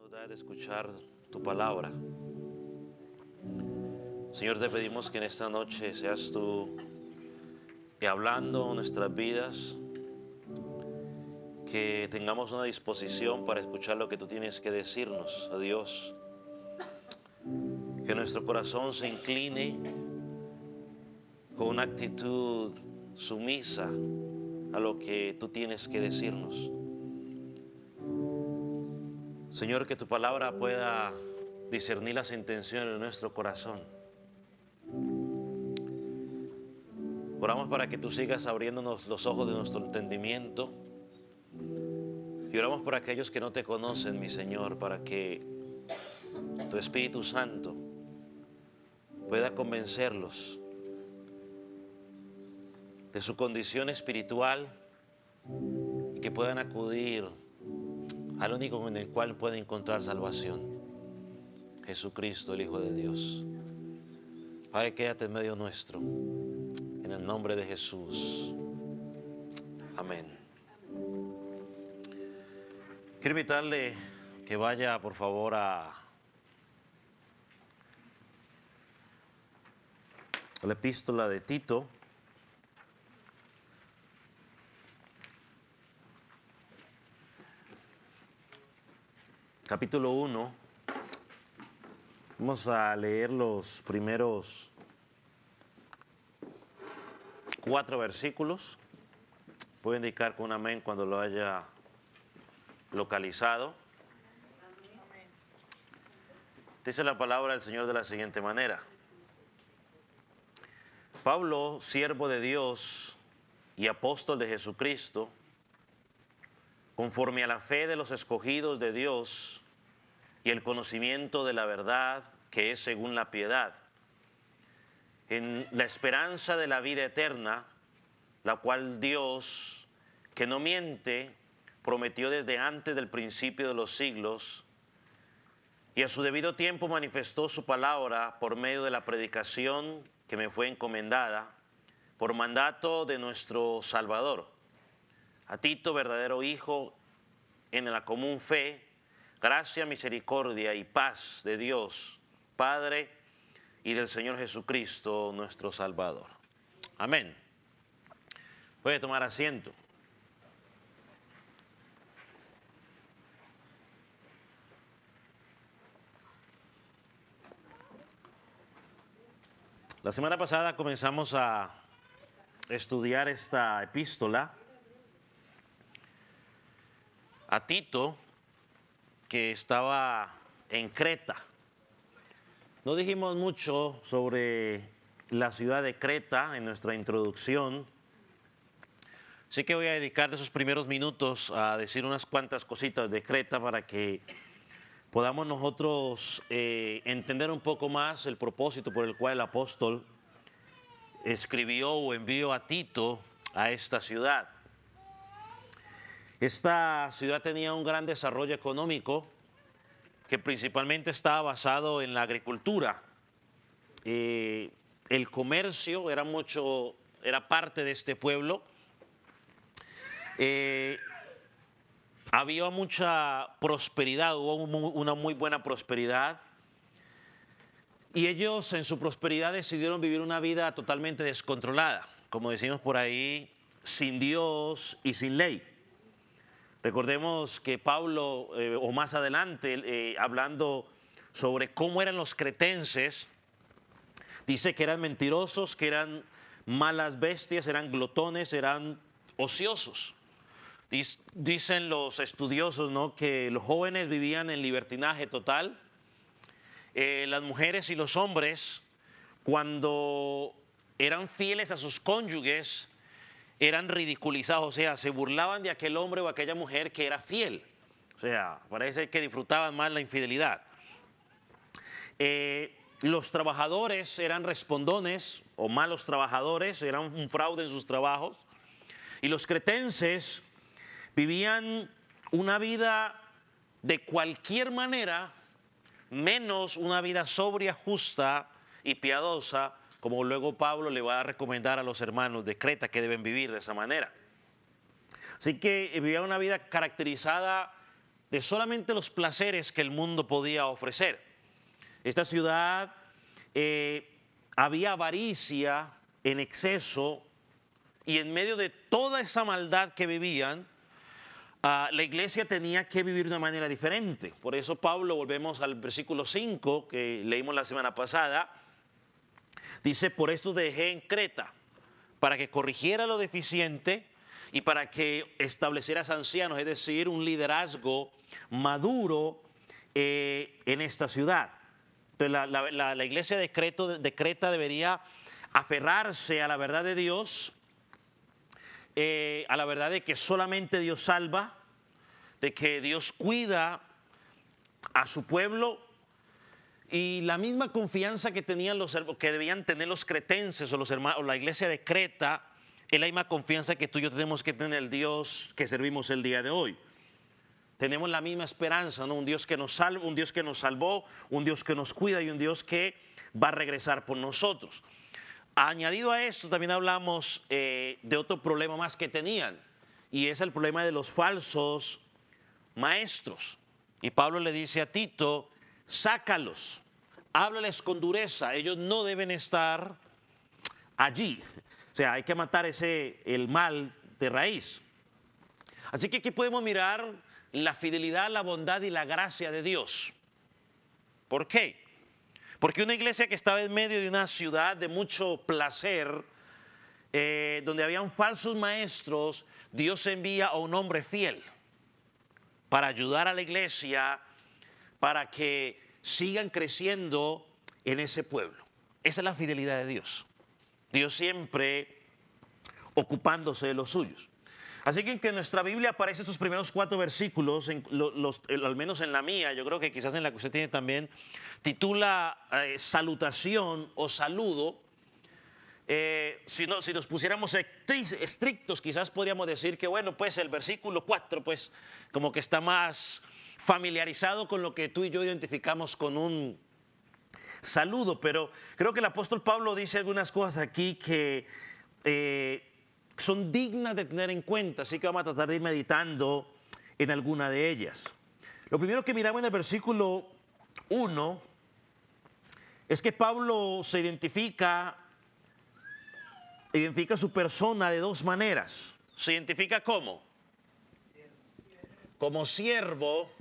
Nos da de escuchar tu palabra. Señor, te pedimos que en esta noche seas tú hablando en nuestras vidas, que tengamos una disposición para escuchar lo que tú tienes que decirnos, a Dios. Que nuestro corazón se incline con una actitud sumisa a lo que tú tienes que decirnos. Señor, que tu palabra pueda discernir las intenciones de nuestro corazón. Oramos para que tú sigas abriéndonos los ojos de nuestro entendimiento. Y oramos por aquellos que no te conocen, mi Señor, para que tu Espíritu Santo pueda convencerlos de su condición espiritual y que puedan acudir al único en el cual pueden encontrar salvación, Jesucristo, el Hijo de Dios. Padre, quédate en medio nuestro, en el nombre de Jesús. Amén. Quiero invitarle que vaya, por favor, a la epístola de Tito. Capítulo 1. Vamos a leer los primeros 4 versículos. Puede indicar con un amén cuando lo haya localizado. Dice la palabra del Señor de la siguiente manera: Pablo, siervo de Dios y apóstol de Jesucristo, conforme a la fe de los escogidos de Dios y el conocimiento de la verdad que es según la piedad, en la esperanza de la vida eterna, la cual Dios, que no miente, prometió desde antes del principio de los siglos, y a su debido tiempo manifestó su palabra por medio de la predicación que me fue encomendada, por mandato de nuestro Salvador. A Tito, verdadero hijo en la común fe, gracia, misericordia y paz de Dios, Padre, y del Señor Jesucristo, nuestro Salvador. Amén. Puede tomar asiento. La semana pasada comenzamos a estudiar esta epístola a Tito, que estaba en Creta. No dijimos mucho sobre la ciudad de Creta en nuestra introducción, así que voy a dedicar esos primeros minutos a decir unas cuantas cositas de Creta para que podamos nosotros entender un poco más el propósito por el cual el apóstol escribió o envió a Tito a esta ciudad. Esta ciudad tenía un gran desarrollo económico que principalmente estaba basado en la agricultura. El comercio era parte de este pueblo. Había mucha prosperidad, hubo una muy buena prosperidad. Y ellos en su prosperidad decidieron vivir una vida totalmente descontrolada, como decimos por ahí, sin Dios y sin ley. Recordemos que Pablo, o más adelante, hablando sobre cómo eran los cretenses, dice que eran mentirosos, que eran malas bestias, eran glotones, eran ociosos. Dicen los estudiosos, ¿no?, que los jóvenes vivían en libertinaje total. Las mujeres y los hombres, cuando eran fieles a sus cónyuges, eran ridiculizados, o sea, se burlaban de aquel hombre o aquella mujer que era fiel. O sea, parece que disfrutaban más la infidelidad. Los trabajadores eran respondones o malos trabajadores, eran un fraude en sus trabajos. Y los cretenses vivían una vida de cualquier manera, menos una vida sobria, justa y piadosa, como luego Pablo le va a recomendar a los hermanos de Creta que deben vivir de esa manera. Así que vivían una vida caracterizada de solamente los placeres que el mundo podía ofrecer. Esta ciudad había avaricia en exceso y en medio de toda esa maldad que vivían, la iglesia tenía que vivir de una manera diferente. Por eso Pablo, volvemos al versículo 5 que leímos la semana pasada, dice: por esto dejé en Creta, para que corrigiera lo deficiente y para que establecieras ancianos, es decir, un liderazgo maduro en esta ciudad. Entonces la iglesia de Creta debería aferrarse a la verdad de Dios, a la verdad de que solamente Dios salva, de que Dios cuida a su pueblo, y la misma confianza que tenían que debían tener los cretenses o los hermanos, o la iglesia de Creta, es la misma confianza que tú y yo tenemos que tener en el Dios que servimos el día de hoy. Tenemos la misma esperanza, ¿no? Un Dios que nos salva, un Dios que nos salvó, un Dios que nos cuida y un Dios que va a regresar por nosotros. Añadido a esto, también hablamos de otro problema más que tenían, y es el problema de los falsos maestros. Y Pablo le dice a Tito: sácalos, háblales con dureza, ellos no deben estar allí. O sea, hay que matar el mal de raíz. Así que aquí podemos mirar la fidelidad, la bondad y la gracia de Dios. ¿Por qué? Porque una iglesia que estaba en medio de una ciudad de mucho placer, donde habían falsos maestros, Dios envía a un hombre fiel para ayudar a la iglesia, para que sigan creciendo en ese pueblo. Esa es la fidelidad de Dios. Dios siempre ocupándose de los suyos. Así que en nuestra Biblia aparecen estos primeros 4 versículos, al menos en la mía, yo creo que quizás en la que usted tiene también, titula salutación o saludo. Si nos pusiéramos estrictos, quizás podríamos decir que, bueno, pues el versículo 4, pues como que está más familiarizado con lo que tú y yo identificamos con un saludo, pero creo que el apóstol Pablo dice algunas cosas aquí que son dignas de tener en cuenta, así que vamos a tratar de ir meditando en alguna de ellas. Lo primero que miramos en el versículo 1 es que Pablo se identifica su persona de 2 maneras. Se identifica como siervo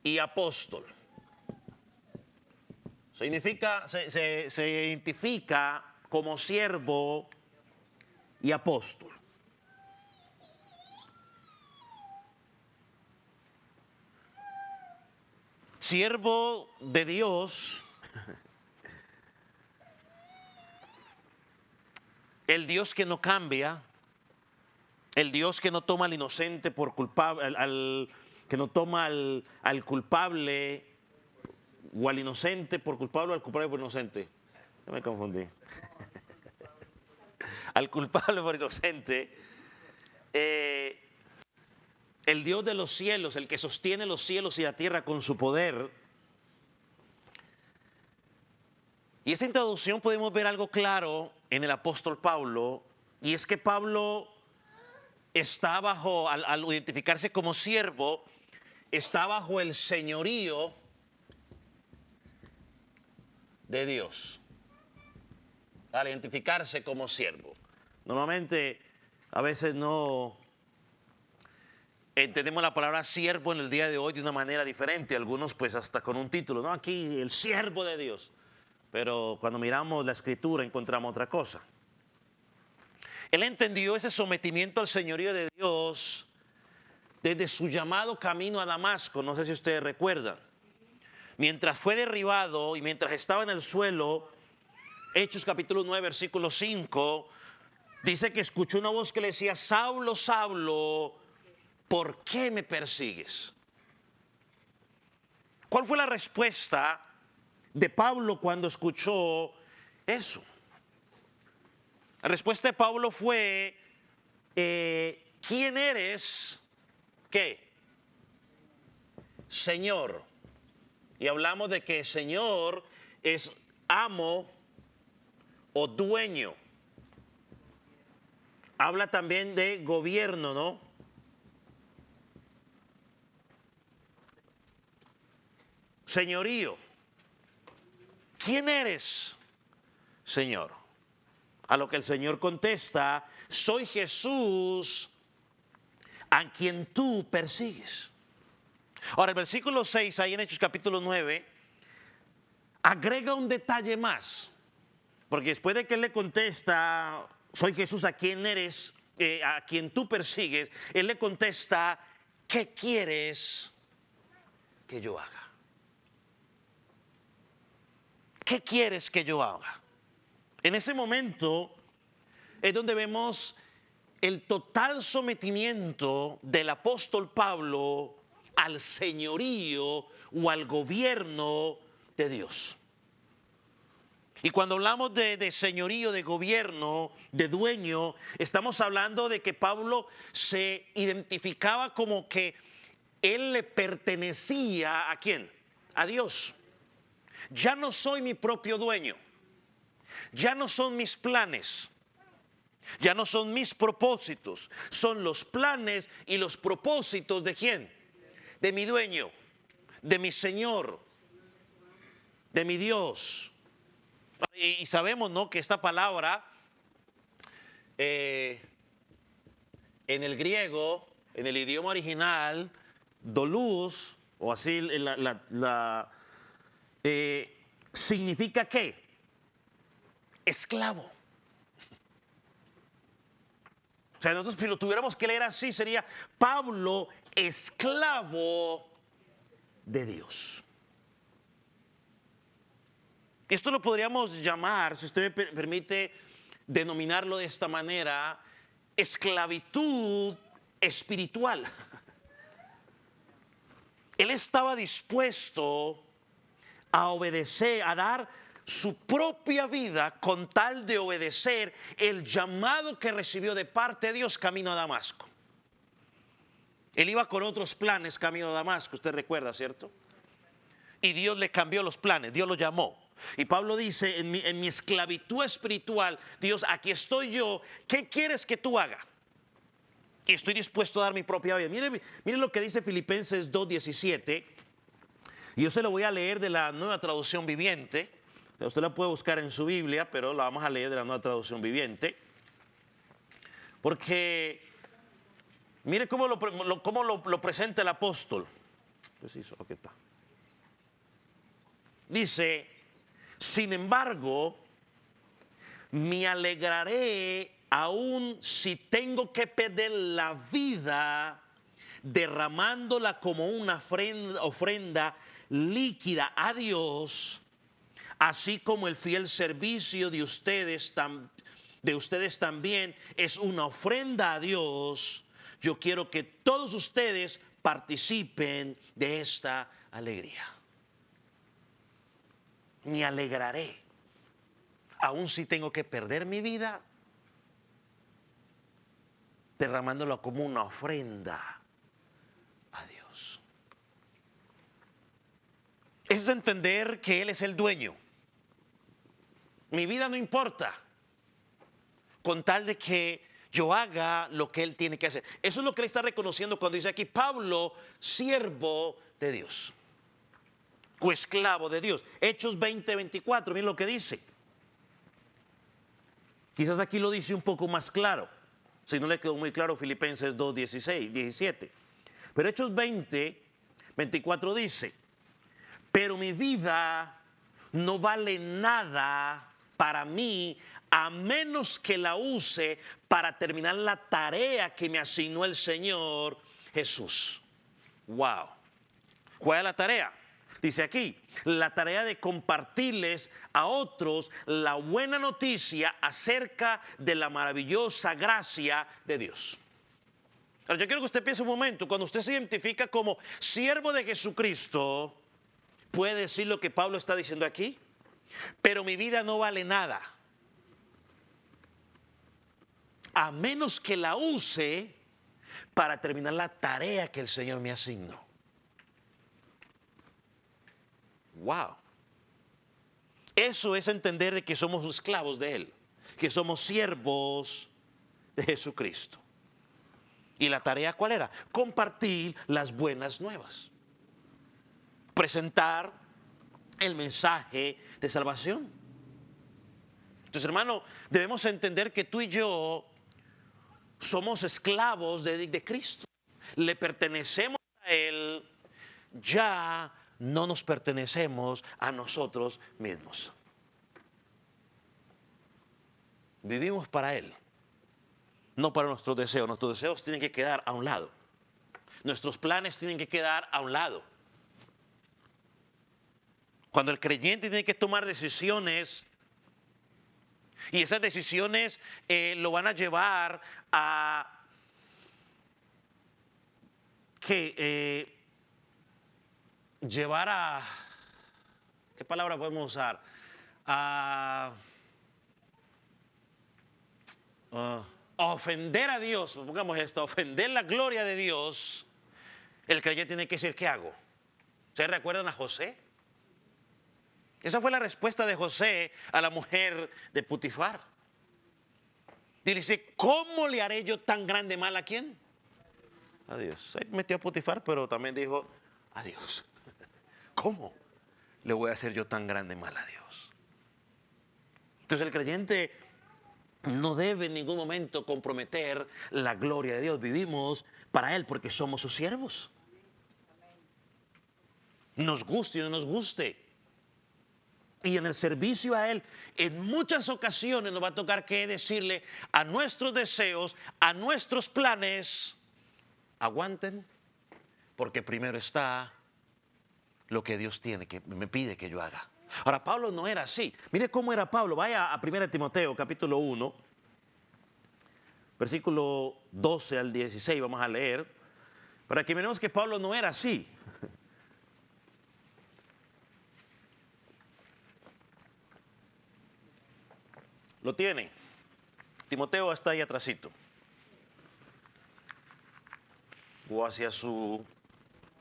y apóstol. Se identifica como siervo y apóstol. Siervo de Dios, el Dios que no cambia, el Dios que no toma al inocente por culpable, que no toma al culpable o al inocente por culpable o al culpable por inocente. Ya me confundí. Al culpable por inocente. El Dios de los cielos, el que sostiene los cielos y la tierra con su poder. Y esa introducción podemos ver algo claro en el apóstol Pablo, y es que Pablo está bajo, al identificarse como siervo, está bajo el señorío de Dios, al identificarse como siervo. Normalmente, a veces no entendemos la palabra siervo en el día de hoy de una manera diferente, algunos pues hasta con un título, ¿no? Aquí el siervo de Dios, pero cuando miramos la escritura encontramos otra cosa. Él entendió ese sometimiento al señorío de Dios desde su llamado camino a Damasco, no sé si ustedes recuerdan. Mientras fue derribado y mientras estaba en el suelo, Hechos capítulo 9, versículo 5, dice que escuchó una voz que le decía: Saulo, Saulo, ¿por qué me persigues? ¿Cuál fue la respuesta de Pablo cuando escuchó eso? La respuesta de Pablo fue: ¿quién eres? ¿Qué? Señor. Y hablamos de que Señor es amo o dueño. Habla también de gobierno, ¿no? señorío. ¿Quién eres, Señor? A lo que el Señor contesta, soy Jesús a quien tú persigues. Ahora, el versículo 6, ahí en Hechos capítulo 9, agrega un detalle más. Porque después de que él le contesta, soy Jesús a quien eres, a quien tú persigues, él le contesta, ¿qué quieres que yo haga? ¿Qué quieres que yo haga? En ese momento es donde vemos el total sometimiento del apóstol Pablo al señorío o al gobierno de Dios. Y cuando hablamos de señorío, de gobierno, de dueño, estamos hablando de que Pablo se identificaba como que él le pertenecía ¿a quién? A Dios. Ya no soy mi propio dueño. Ya no son mis planes. Ya no son mis propósitos. Son los planes y los propósitos ¿de quién? De mi dueño, de mi Señor, de mi Dios. Y sabemos, ¿no?, que esta palabra en el griego, en el idioma original, doulos, o así significa ¿qué? Esclavo. O sea, nosotros si lo tuviéramos que leer así sería Pablo, esclavo de Dios. Esto lo podríamos llamar, si usted me permite denominarlo de esta manera, esclavitud espiritual. Él estaba dispuesto a obedecer, a dar su propia vida con tal de obedecer el llamado que recibió de parte de Dios camino a Damasco. Él iba con otros planes camino a Damasco, usted recuerda, ¿cierto? Y Dios le cambió los planes, Dios lo llamó. Y Pablo dice, en mi esclavitud espiritual, Dios, aquí estoy yo, ¿qué quieres que tú haga? Y estoy dispuesto a dar mi propia vida. Mire lo que dice Filipenses 2:17. Y yo se lo voy a leer de la Nueva Traducción Viviente. Usted la puede buscar en su Biblia, pero la vamos a leer de la Nueva Traducción Viviente. Porque mire cómo lo presenta el apóstol. Preciso, aquí está. Dice, sin embargo, me alegraré aún si tengo que perder la vida derramándola como una ofrenda líquida a Dios, así como el fiel servicio de ustedes también es una ofrenda a Dios. Yo quiero que todos ustedes participen de esta alegría. Me alegraré, aun si tengo que perder mi vida, derramándola como una ofrenda a Dios. Es entender que Él es el dueño. Mi vida no importa, con tal de que yo haga lo que Él tiene que hacer. Eso es lo que Él está reconociendo cuando dice aquí, Pablo, siervo de Dios, o esclavo de Dios. Hechos 20:24, miren lo que dice. Quizás aquí lo dice un poco más claro. Si no le quedó muy claro, Filipenses 2:17. Pero Hechos 20:24 dice, pero mi vida no vale nada para mí a menos que la use para terminar la tarea que me asignó el Señor Jesús. Wow. ¿Cuál es la tarea? Dice aquí, la tarea de compartirles a otros la buena noticia acerca de la maravillosa gracia de Dios. Ahora, yo quiero que usted piense un momento, cuando usted se identifica como siervo de Jesucristo, puede decir lo que Pablo está diciendo aquí, pero mi vida no vale nada, a menos que la use para terminar la tarea que el Señor me asignó. Wow. Eso es entender de que somos esclavos de Él, que somos siervos de Jesucristo. ¿Y la tarea cuál era? Compartir las buenas nuevas. presentar el mensaje de salvación. Entonces, hermano, debemos entender que tú y yo somos esclavos de Cristo. Le pertenecemos a Él, ya no nos pertenecemos a nosotros mismos. Vivimos para Él, no para nuestros deseos. Nuestros deseos tienen que quedar a un lado. Nuestros planes tienen que quedar a un lado. Cuando el creyente tiene que tomar decisiones, y esas decisiones lo van a llevar a llevar a, ¿qué palabra podemos usar? A ofender a Dios, pongamos esto, a ofender la gloria de Dios. El creyente tiene que decir, ¿qué hago? ¿Ustedes recuerdan a José? Esa fue la respuesta de José a la mujer de Potifar. Y dice, ¿cómo le haré yo tan grande mal a quién? A Dios. Se metió a Potifar, pero también dijo, a Dios. ¿Cómo le voy a hacer yo tan grande mal a Dios? Entonces el creyente no debe en ningún momento comprometer la gloria de Dios. Vivimos para Él porque somos sus siervos. Nos guste o no nos guste. Y en el servicio a Él, en muchas ocasiones nos va a tocar que decirle a nuestros deseos, a nuestros planes, aguanten, porque primero está lo que Dios tiene, que me pide que yo haga. Ahora, Pablo no era así. Mire cómo era Pablo. Vaya a 1 Timoteo, capítulo 1, versículo 12 al 16, vamos a leer, para que miremos que Pablo no era así. Lo tienen. Timoteo está ahí atrásito. O hacia su...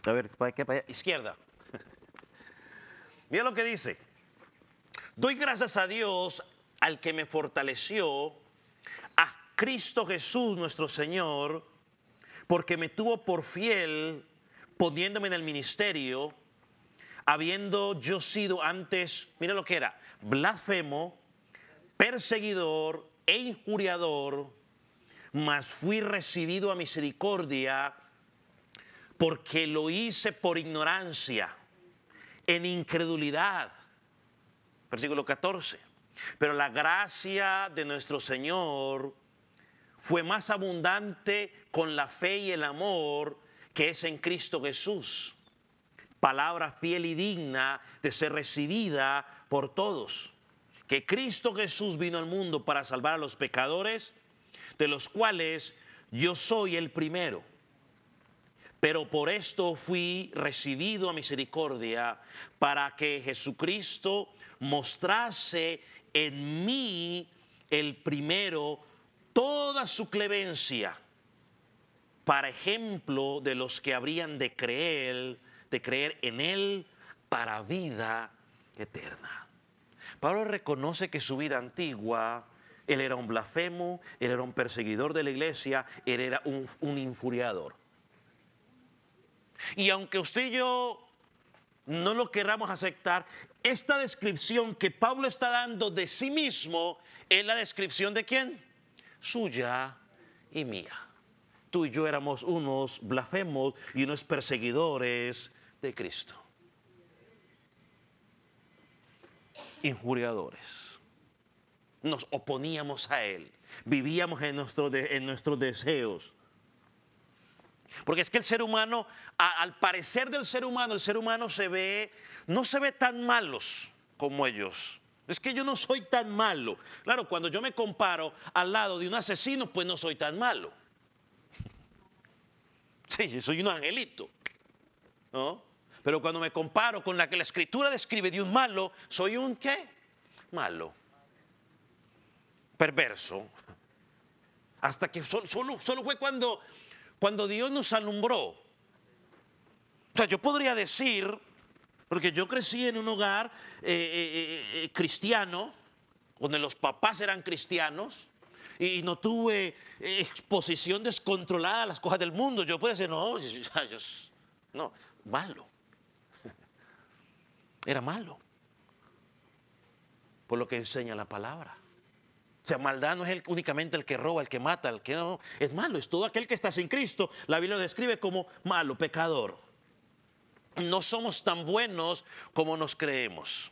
A ver, ¿para qué? Para allá. Izquierda. Mira lo que dice. Doy gracias a Dios al que me fortaleció, a Cristo Jesús nuestro Señor, porque me tuvo por fiel poniéndome en el ministerio, habiendo yo sido antes, mira lo que era, blasfemo, perseguidor e injuriador, mas fui recibido a misericordia porque lo hice por ignorancia, en incredulidad. Versículo 14. Pero la gracia de nuestro Señor fue más abundante con la fe y el amor que es en Cristo Jesús. Palabra fiel y digna de ser recibida por todos. Que Cristo Jesús vino al mundo para salvar a los pecadores, de los cuales yo soy el primero. Pero por esto fui recibido a misericordia, para que Jesucristo mostrase en mí el primero toda su clemencia, para ejemplo de los que habrían de creer en Él para vida eterna. Pablo reconoce que su vida antigua, él era un blasfemo, él era un perseguidor de la iglesia, él era un infuriador. Y aunque usted y yo no lo queramos aceptar, esta descripción que Pablo está dando de sí mismo es la descripción de ¿quién? Suya y mía. Tú y yo éramos unos blasfemos y unos perseguidores de Cristo. Injuriadores. Nos oponíamos a Él. Vivíamos en nuestros deseos. Porque es que el ser humano, al parecer del ser humano, el ser humano no se ve tan malos como ellos. Es que yo no soy tan malo. Claro, cuando yo me comparo al lado de un asesino, pues no soy tan malo. Sí, soy un angelito, ¿no? Pero cuando me comparo con la que la Escritura describe de un malo, soy un ¿qué? Malo. Perverso. Hasta que solo fue cuando Dios nos alumbró. O sea, yo podría decir, porque yo crecí en un hogar cristiano, donde los papás eran cristianos, y no tuve exposición descontrolada a las cosas del mundo. Yo puedo decir, no, malo. era malo, por lo que enseña la palabra. O sea, maldad no es únicamente el que roba, el que mata, el que no, es malo, es todo aquel que está sin Cristo. La Biblia lo describe como malo, pecador. No somos tan buenos como nos creemos.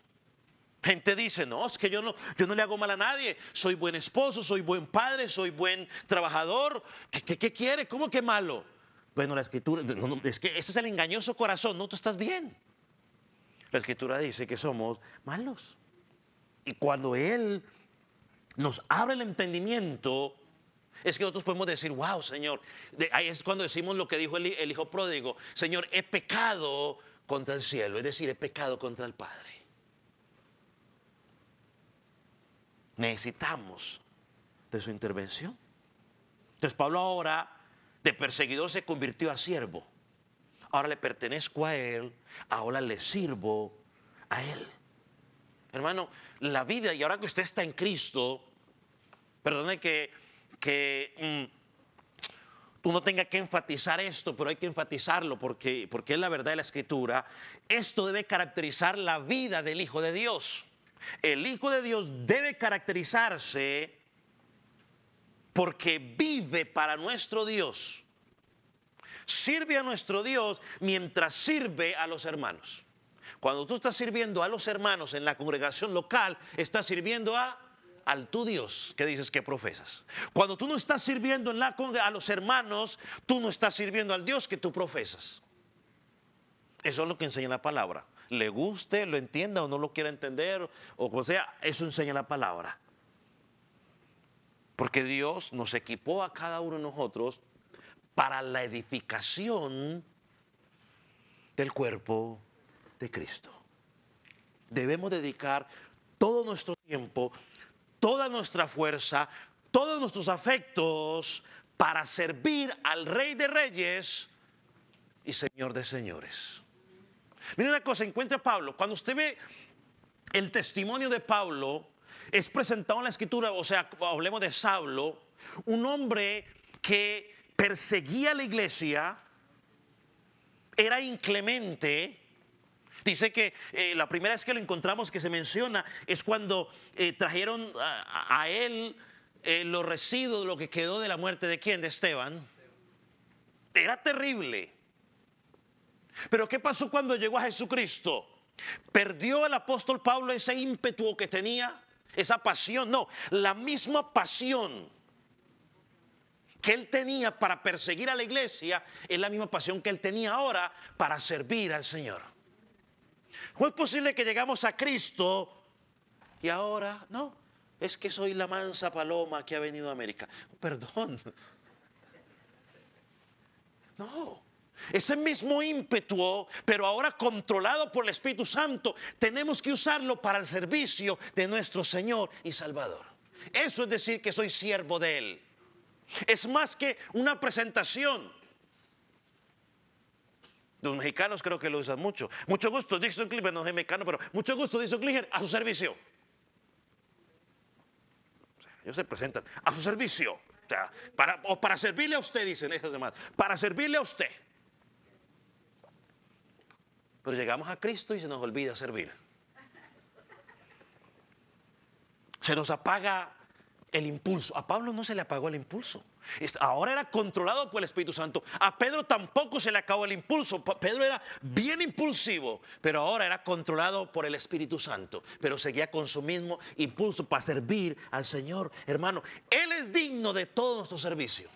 Gente dice, no, es que yo no le hago mal a nadie. Soy buen esposo, soy buen padre, soy buen trabajador. ¿Qué quiere? ¿Cómo que malo? Bueno, la Escritura, es que ese es el engañoso corazón. No, tú estás bien. La Escritura dice que somos malos. Y cuando Él nos abre el entendimiento, es que nosotros podemos decir, wow, Señor. Ahí es cuando decimos lo que dijo el hijo pródigo. Señor, he pecado contra el cielo. Es decir, he pecado contra el Padre. Necesitamos de su intervención. Entonces Pablo ahora de perseguidor se convirtió a siervo. Ahora le pertenezco a Él. Ahora le sirvo a Él. Hermano, la vida, y ahora que usted está en Cristo, perdone que uno tenga que enfatizar esto, pero hay que enfatizarlo porque es la verdad de la Escritura. Esto debe caracterizar la vida del Hijo de Dios. El Hijo de Dios debe caracterizarse porque vive para nuestro Dios. Sirve a nuestro Dios mientras sirve a los hermanos. Cuando tú estás sirviendo a los hermanos en la congregación local, estás sirviendo al tu Dios que dices que profesas. Cuando tú no estás sirviendo a los hermanos, tú no estás sirviendo al Dios que tú profesas. Eso es lo que enseña la palabra. Le guste, lo entienda o no lo quiera entender, o como sea, eso enseña la palabra. Porque Dios nos equipó a cada uno de nosotros para la edificación del cuerpo de Cristo. Debemos dedicar todo nuestro tiempo, toda nuestra fuerza, todos nuestros afectos para servir al Rey de Reyes y Señor de Señores. Mira una cosa, encuentra a Pablo. Cuando usted ve el testimonio de Pablo, es presentado en la Escritura, o sea, hablemos de Saulo, un hombre que perseguía la iglesia, era inclemente. Dice que la primera vez que lo encontramos que se menciona es cuando trajeron a él los residuos, lo que quedó de la muerte de ¿quién? De Esteban. Era terrible. Pero ¿qué pasó cuando llegó a Jesucristo? ¿Perdió el apóstol Pablo ese ímpetu que tenía? Esa pasión. No, la misma pasión que él tenía para perseguir a la iglesia es la misma pasión que él tenía ahora para servir al Señor. ¿Cómo es posible que llegamos a Cristo y ahora no? Es que soy la mansa paloma que ha venido a América. Perdón. No. Ese mismo ímpetu, pero ahora controlado por el Espíritu Santo, tenemos que usarlo para el servicio de nuestro Señor y Salvador. Eso es decir que soy siervo de Él. Es más que una presentación. Los mexicanos creo que lo usan mucho. Mucho gusto, Dixon Clipper, no es mexicano, pero mucho gusto, Dixon Clipper, a su servicio. O sea, ellos se presentan a su servicio. O sea, para servirle a usted, dicen esas demás. Para servirle a usted. Pero llegamos a Cristo y se nos olvida servir. Se nos apaga el impulso. A Pablo no se le apagó el impulso. Ahora era controlado por el Espíritu Santo. A Pedro tampoco se le acabó el impulso. Pedro era bien impulsivo, pero ahora era controlado por el Espíritu Santo. Pero seguía con su mismo impulso para servir al Señor. Hermano, Él es digno de todo nuestro servicio.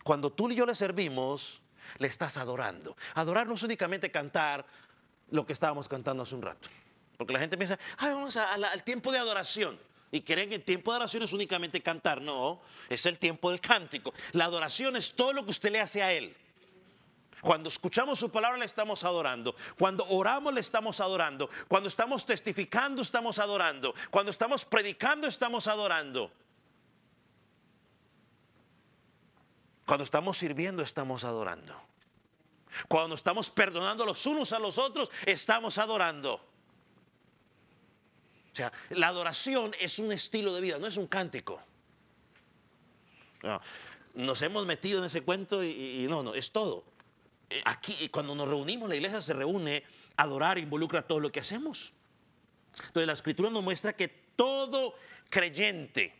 Cuando tú y yo le servimos, le estás adorando. Adorar no es únicamente cantar lo que estábamos cantando hace un rato. Porque la gente piensa, vamos al tiempo de adoración. Y creen que el tiempo de adoración es únicamente cantar. No, es el tiempo del cántico. La adoración es todo lo que usted le hace a Él. Cuando escuchamos su palabra le estamos adorando. Cuando oramos le estamos adorando. Cuando estamos testificando estamos adorando. Cuando estamos predicando estamos adorando. Cuando estamos sirviendo estamos adorando. Cuando estamos perdonando los unos a los otros estamos adorando. O sea, la adoración es un estilo de vida, no es un cántico. No, nos hemos metido en ese cuento y no, es todo. Aquí, cuando nos reunimos, la iglesia se reúne Adorar involucra todo lo que hacemos. Entonces la Escritura nos muestra que todo creyente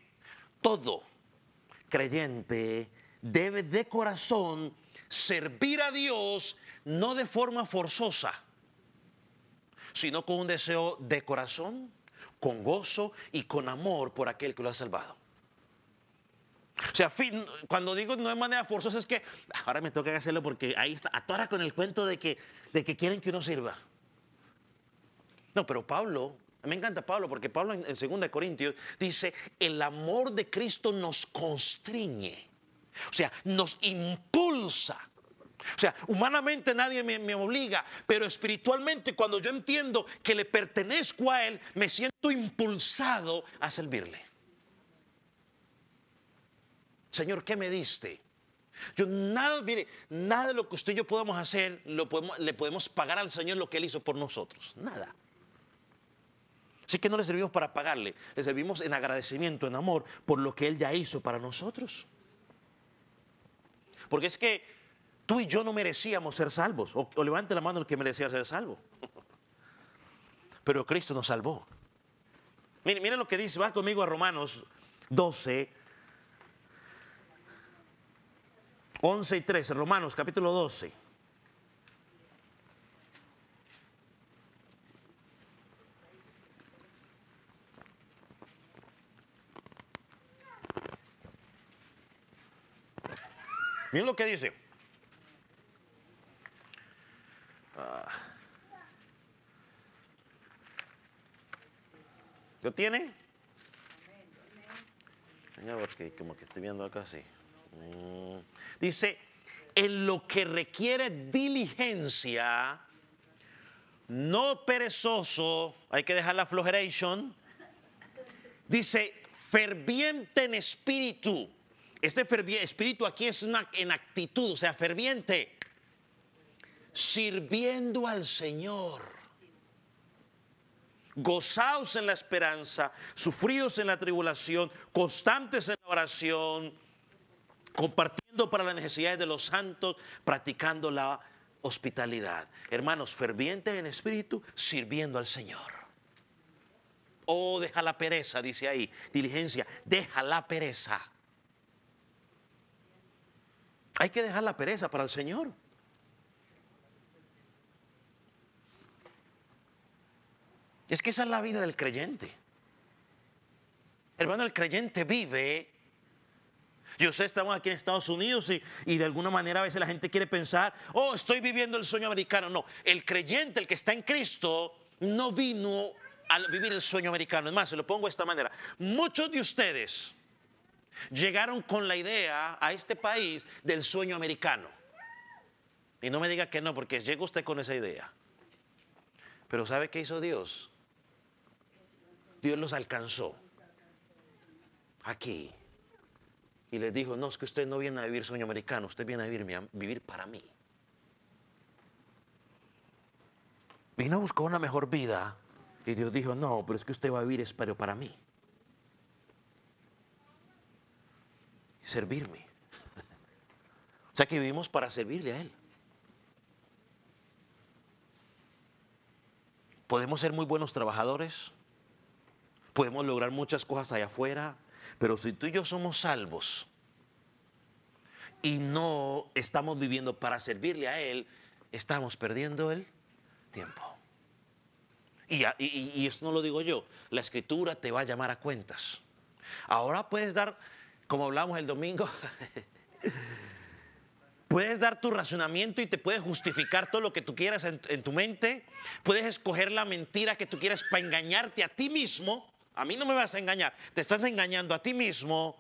debe de corazón servir a Dios, no de forma forzosa, sino con un deseo de corazón, con gozo y con amor por aquel que lo ha salvado. O sea, cuando digo no de manera forzosa es que ahora me toca hacerlo porque ahí está, atora con el cuento de que quieren que uno sirva. No, pero Pablo, me encanta Pablo porque Pablo en 2 Corintios dice, el amor de Cristo nos constriñe, o sea, nos impulsa. O sea, humanamente nadie me obliga, pero espiritualmente cuando yo entiendo que le pertenezco a Él, me siento impulsado a servirle. Señor, ¿qué me diste? Yo nada, mire, nada de lo que usted y yo podamos hacer, le podemos pagar al Señor lo que Él hizo por nosotros. Nada. Así que no le servimos para pagarle, le servimos en agradecimiento, en amor, por lo que Él ya hizo para nosotros. Porque es que tú y yo no merecíamos ser salvos. O levante la mano el que merecía ser salvo. Pero Cristo nos salvó. Miren lo que dice, va conmigo a Romanos 12, 11 y 13. Romanos capítulo 12. Miren lo que dice. ¿Lo tiene? Porque como que estoy viendo acá así. Dice, en lo que requiere diligencia, no perezoso, hay que dejar la flojeration. Dice, ferviente en espíritu. Este espíritu aquí es en actitud, o sea, ferviente. Sirviendo al Señor. Gozaos en la esperanza, sufridos en la tribulación, constantes en la oración, compartiendo para las necesidades de los santos, practicando la hospitalidad. Hermanos, fervientes en espíritu, sirviendo al Señor. Oh, deja la pereza, dice ahí, diligencia, deja la pereza. Hay que dejar la pereza para el Señor. Es que esa es la vida del creyente. Hermano, el creyente vive. Yo sé, estamos aquí en Estados Unidos y de alguna manera a veces la gente quiere pensar, oh, estoy viviendo el sueño americano. No, el creyente, el que está en Cristo, no vino a vivir el sueño americano. Es más, se lo pongo de esta manera. Muchos de ustedes llegaron con la idea a este país del sueño americano. Y no me diga que no, porque llega usted con esa idea. Pero ¿sabe qué hizo Dios? Dios los alcanzó aquí y les dijo, no, es que usted no viene a vivir sueño americano, usted viene a vivir para mí. Vino a buscar una mejor vida y Dios dijo, no, pero es que usted va a vivir pero para mí. Servirme. O sea que vivimos para servirle a Él. Podemos ser muy buenos trabajadores, podemos lograr muchas cosas allá afuera, pero si tú y yo somos salvos y no estamos viviendo para servirle a Él, estamos perdiendo el tiempo. Y esto no lo digo yo, la Escritura te va a llamar a cuentas. Ahora puedes dar, como hablamos el domingo, puedes dar tu razonamiento y te puedes justificar todo lo que tú quieras en tu mente. Puedes escoger la mentira que tú quieras para engañarte a ti mismo. A mí no me vas a engañar, te estás engañando a ti mismo.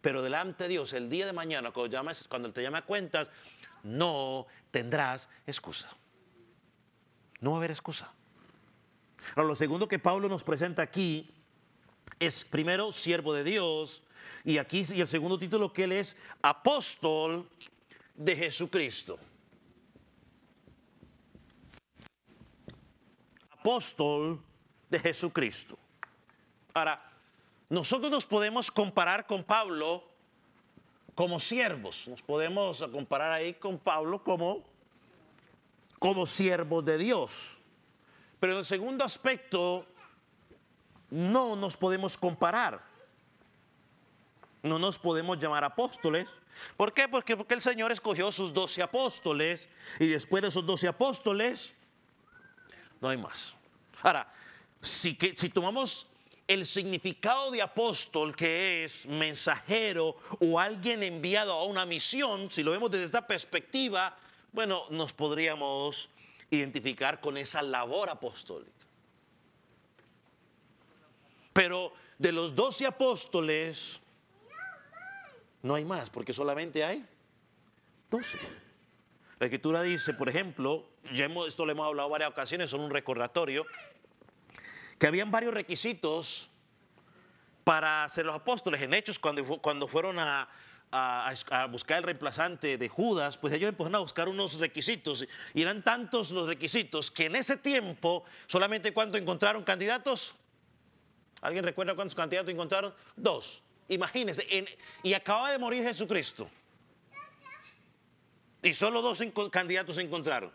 Pero delante de Dios, el día de mañana, cuando Él te llame a cuentas, no tendrás excusa. No va a haber excusa. Ahora, lo segundo que Pablo nos presenta aquí es, primero, siervo de Dios. Y el segundo título que él es apóstol de Jesucristo. Apóstol de Jesucristo. Ahora, nosotros nos podemos comparar con Pablo como siervos. Nos podemos comparar ahí con Pablo como siervos de Dios. Pero en el segundo aspecto, no nos podemos comparar. No nos podemos llamar apóstoles. ¿Por qué? Porque el Señor escogió sus 12 apóstoles y después de esos 12 apóstoles no hay más. Ahora, si tomamos el significado de apóstol, que es mensajero o alguien enviado a una misión, si lo vemos desde esta perspectiva, bueno, nos podríamos identificar con esa labor apostólica. Pero de los 12 apóstoles no hay más, porque solamente hay 12. La Escritura dice, por ejemplo, esto lo hemos hablado varias ocasiones, son un recordatorio, que habían varios requisitos para ser los apóstoles. En Hechos, cuando fueron a buscar el reemplazante de Judas, pues ellos empezaron a buscar unos requisitos, y eran tantos los requisitos que en ese tiempo solamente ¿cuánto encontraron candidatos? ¿Alguien recuerda cuántos candidatos encontraron? 2. Imagínense, y acaba de morir Jesucristo. Y solo 2 candidatos se encontraron.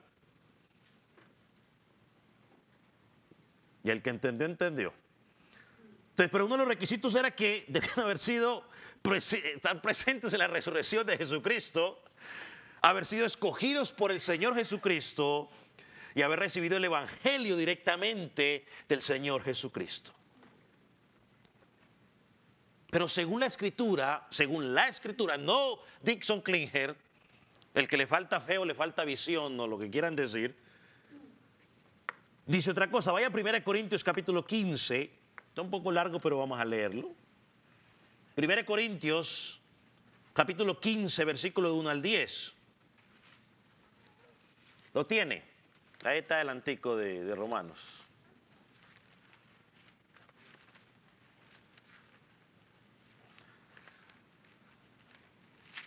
Y el que entendió, entendió. Entonces, pero uno de los requisitos era que debían haber sido, estar presentes en la resurrección de Jesucristo, haber sido escogidos por el Señor Jesucristo y haber recibido el Evangelio directamente del Señor Jesucristo. Pero según la Escritura, no Dixon Klinger, el que le falta fe o le falta visión o lo que quieran decir, dice otra cosa. Vaya a 1 Corintios capítulo 15, está un poco largo pero vamos a leerlo. 1 Corintios capítulo 15, versículo de 1 al 10. ¿Lo tiene? Ahí está el antico de Romanos.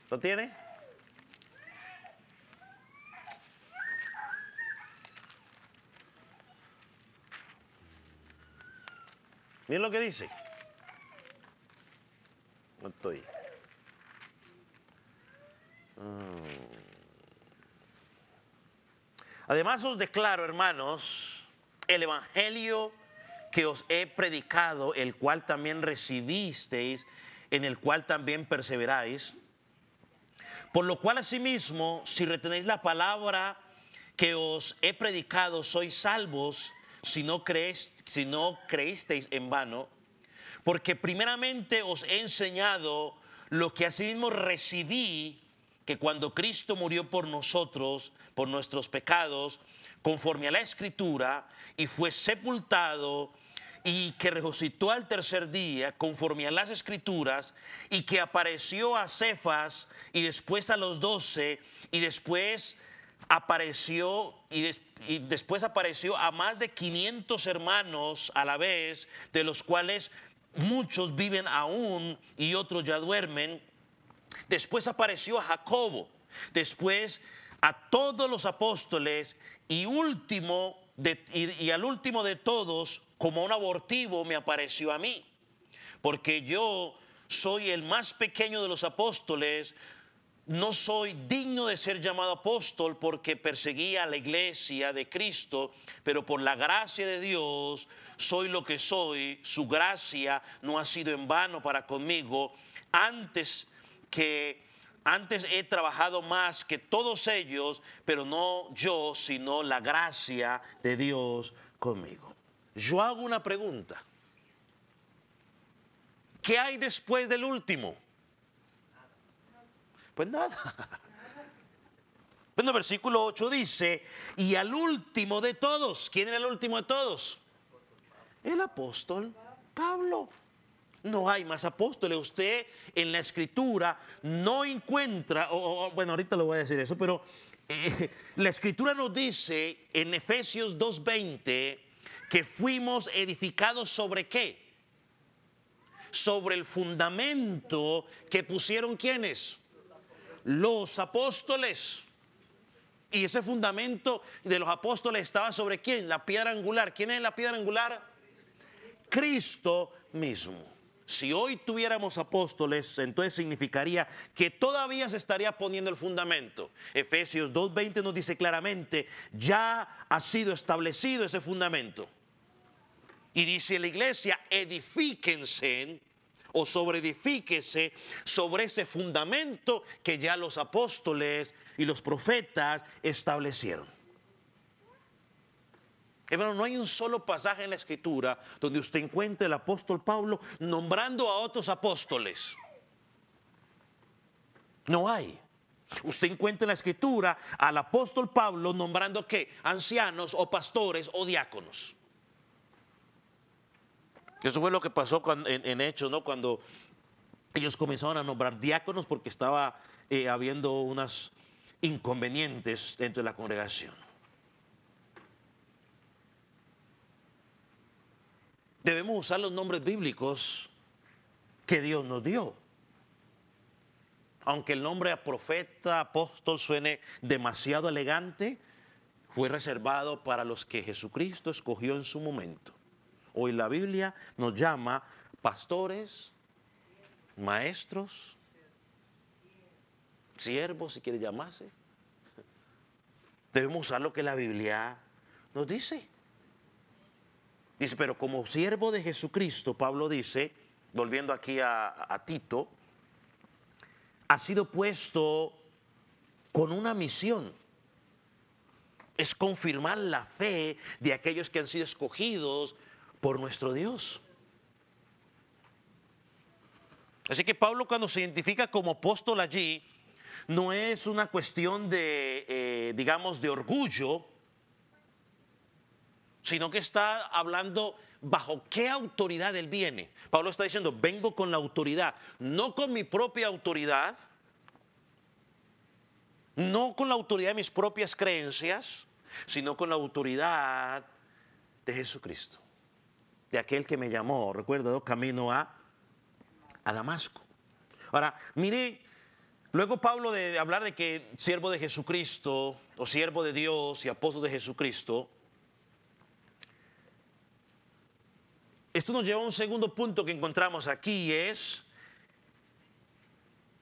¿Lo tiene? Miren lo que dice. No estoy. Además os declaro, hermanos, el evangelio que os he predicado, el cual también recibisteis, en el cual también perseveráis. Por lo cual asimismo, si retenéis la palabra que os he predicado, sois salvos, si no creísteis en vano. Porque primeramente os he enseñado lo que asimismo recibí, que cuando Cristo murió por nosotros, por nuestros pecados, conforme a la Escritura, y fue sepultado, y que resucitó al tercer día, conforme a las Escrituras, y que apareció a Cefas, y después a los 12, y después apareció a más de 500 hermanos a la vez, de los cuales muchos viven aún y otros ya duermen. Después apareció a Jacobo, después a todos los apóstoles, y al último de todos, como un abortivo, me apareció a mí, porque yo soy el más pequeño de los apóstoles. No soy digno de ser llamado apóstol porque perseguía a la iglesia de Cristo, pero por la gracia de Dios soy lo que soy. Su gracia no ha sido en vano para conmigo. Antes he trabajado más que todos ellos, pero no yo, sino la gracia de Dios conmigo. Yo hago una pregunta. ¿Qué hay después del último? Pues nada. Bueno, versículo 8 dice, y al último de todos, ¿quién era el último de todos? El apóstol Pablo. No hay más apóstoles. Usted en la Escritura no encuentra, bueno, ahorita le voy a decir eso, pero la Escritura nos dice en Efesios 2:20 que fuimos edificados ¿sobre qué? Sobre el fundamento que pusieron ¿quiénes? Los apóstoles. Y ese fundamento de los apóstoles estaba ¿sobre quién? La piedra angular. ¿Quién es la piedra angular? Cristo mismo. si hoy tuviéramos apóstoles, entonces significaría que todavía se estaría poniendo el fundamento. Efesios 2:20 nos dice claramente, ya ha sido establecido ese fundamento. Y dice la iglesia, edifíquense o sobreedifíquese sobre ese fundamento que ya los apóstoles y los profetas establecieron. Hermano, no hay un solo pasaje en la Escritura donde usted encuentre el apóstol Pablo nombrando a otros apóstoles. No hay. Usted encuentra en la Escritura al apóstol Pablo nombrando ¿qué? Ancianos o pastores o diáconos. Eso fue lo que pasó en Hechos, ¿no? Cuando ellos comenzaron a nombrar diáconos porque estaba habiendo unos inconvenientes dentro de la congregación. Debemos usar los nombres bíblicos que Dios nos dio. Aunque el nombre a profeta, apóstol suene demasiado elegante, fue reservado para los que Jesucristo escogió en su momento. Hoy la Biblia nos llama pastores, maestros, siervos, si quiere llamarse. Debemos usar lo que la Biblia nos dice. Dice, pero como siervo de Jesucristo, Pablo dice, volviendo aquí a Tito, ha sido puesto con una misión. Es confirmar la fe de aquellos que han sido escogidos por nuestro Dios. Así que Pablo, cuando se identifica como apóstol allí, no es una cuestión de, digamos, de orgullo, sino que está hablando bajo qué autoridad él viene. Pablo está diciendo, vengo con la autoridad, no con mi propia autoridad, no con la autoridad de mis propias creencias, sino con la autoridad de Jesucristo, de aquel que me llamó, recuerdo, camino a Damasco. Ahora, mire, luego Pablo de hablar de que siervo de Jesucristo, o siervo de Dios y apóstol de Jesucristo, esto nos lleva a un segundo punto que encontramos aquí, es,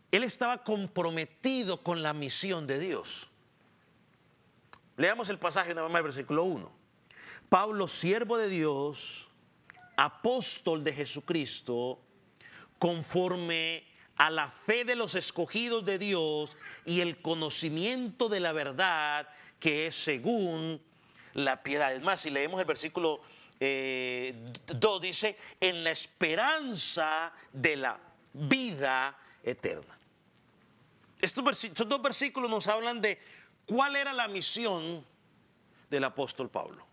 él estaba comprometido con la misión de Dios. Leamos el pasaje nada más, el versículo 1. Pablo, siervo de Dios, apóstol de Jesucristo, conforme a la fe de los escogidos de Dios y el conocimiento de la verdad que es según la piedad. Es más, si leemos el versículo 2 dice, en la esperanza de la vida eterna. Estos dos versículos nos hablan de cuál era la misión del apóstol Pablo.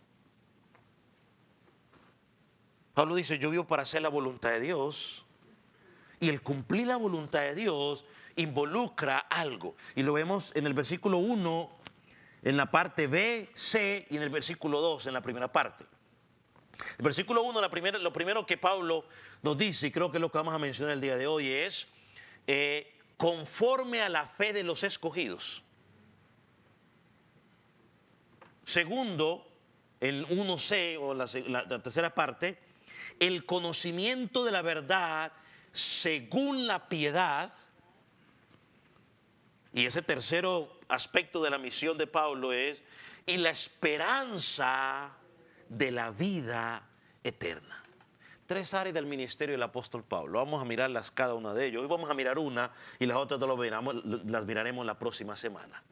Pablo dice, yo vivo para hacer la voluntad de Dios, y el cumplir la voluntad de Dios involucra algo. Y lo vemos en el versículo 1, en la parte B, C, y en el versículo 2, en la primera parte. El versículo 1, lo primero que Pablo nos dice, y creo que es lo que vamos a mencionar el día de hoy, es conforme a la fe de los escogidos. Segundo, el 1C o la tercera parte, el conocimiento de la verdad según la piedad. Y ese tercero aspecto de la misión de Pablo es, y la esperanza de la vida eterna. Tres áreas del ministerio del apóstol Pablo. Vamos a mirarlas cada una de ellas. Hoy vamos a mirar una y las otras las miraremos la próxima semana.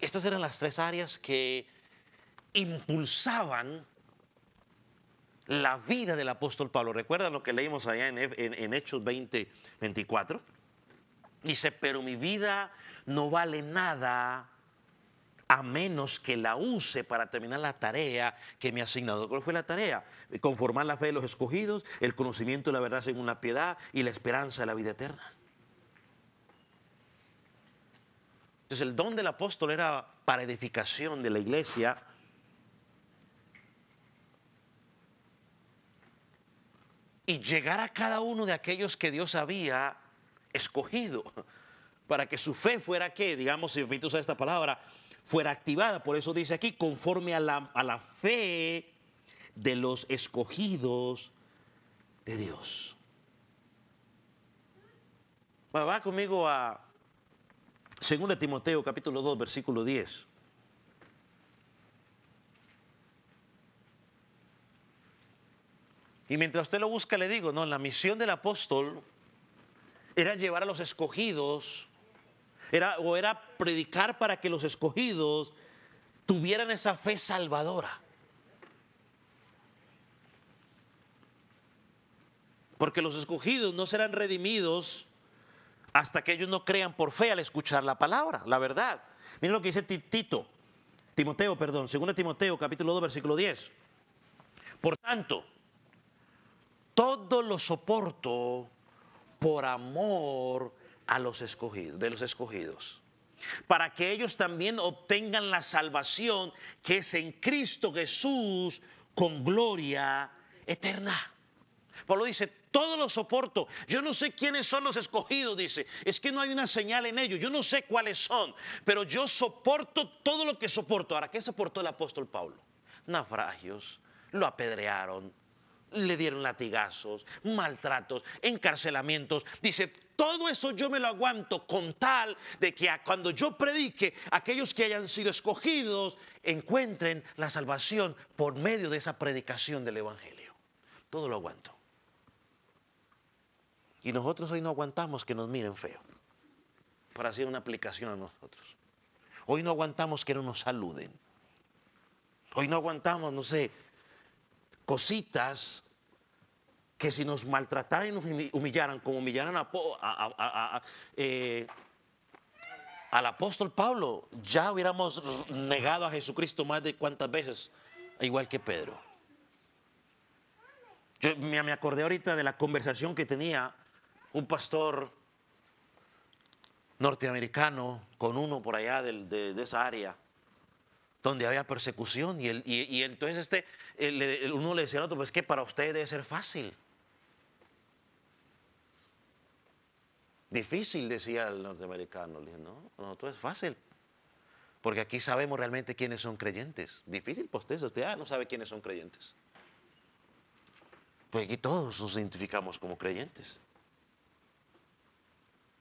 Estas eran las tres áreas que impulsaban la vida del apóstol Pablo. ¿Recuerdan lo que leímos allá en Hechos 20:24? Dice, pero mi vida no vale nada a menos que la use para terminar la tarea que me ha asignado. ¿Cuál fue la tarea? Conformar la fe de los escogidos, el conocimiento de la verdad según la piedad y la esperanza de la vida eterna. Entonces el don del apóstol era para edificación de la iglesia. Y llegar a cada uno de aquellos que Dios había escogido para que su fe fuera, ¿qué? Digamos, si me permite usar esta palabra, fuera activada. Por eso dice aquí, conforme a la fe de los escogidos de Dios. Va conmigo a 2 Timoteo capítulo 2, versículo 10. Y mientras usted lo busca, le digo, no, la misión del apóstol era llevar a los escogidos, era predicar para que los escogidos tuvieran esa fe salvadora. Porque los escogidos no serán redimidos hasta que ellos no crean por fe al escuchar la palabra, la verdad. Miren lo que dice Timoteo, 2 Timoteo capítulo 2, versículo 10. Por tanto, todo lo soporto por amor a los escogidos, de los escogidos, para que ellos también obtengan la salvación que es en Cristo Jesús con gloria eterna. Pablo dice, todo lo soporto. Yo no sé quiénes son los escogidos, dice. Es que no hay una señal en ellos. Yo no sé cuáles son, pero yo soporto todo lo que soporto. Ahora, ¿qué soportó el apóstol Pablo? Naufragios, lo apedrearon, le dieron latigazos, maltratos, encarcelamientos. Dice, todo eso yo me lo aguanto con tal de que cuando yo predique, aquellos que hayan sido escogidos encuentren la salvación por medio de esa predicación del evangelio. Todo lo aguanto. Y nosotros hoy no aguantamos que nos miren feo, para hacer una aplicación a nosotros. Hoy no aguantamos que no nos saluden. Hoy no aguantamos, no sé, cositas que si nos maltrataran y nos humillaran, como humillaran al apóstol Pablo, ya hubiéramos negado a Jesucristo más de cuántas veces, igual que Pedro. Yo me acordé ahorita de la conversación que tenía un pastor norteamericano con uno por allá de esa área donde había persecución y entonces uno le decía al otro, pues que para usted debe ser fácil. Difícil, decía el norteamericano. Le dije, no, todo es fácil. Porque aquí sabemos realmente quiénes son creyentes. Difícil, pues usted no sabe quiénes son creyentes. Pues aquí todos nos identificamos como creyentes.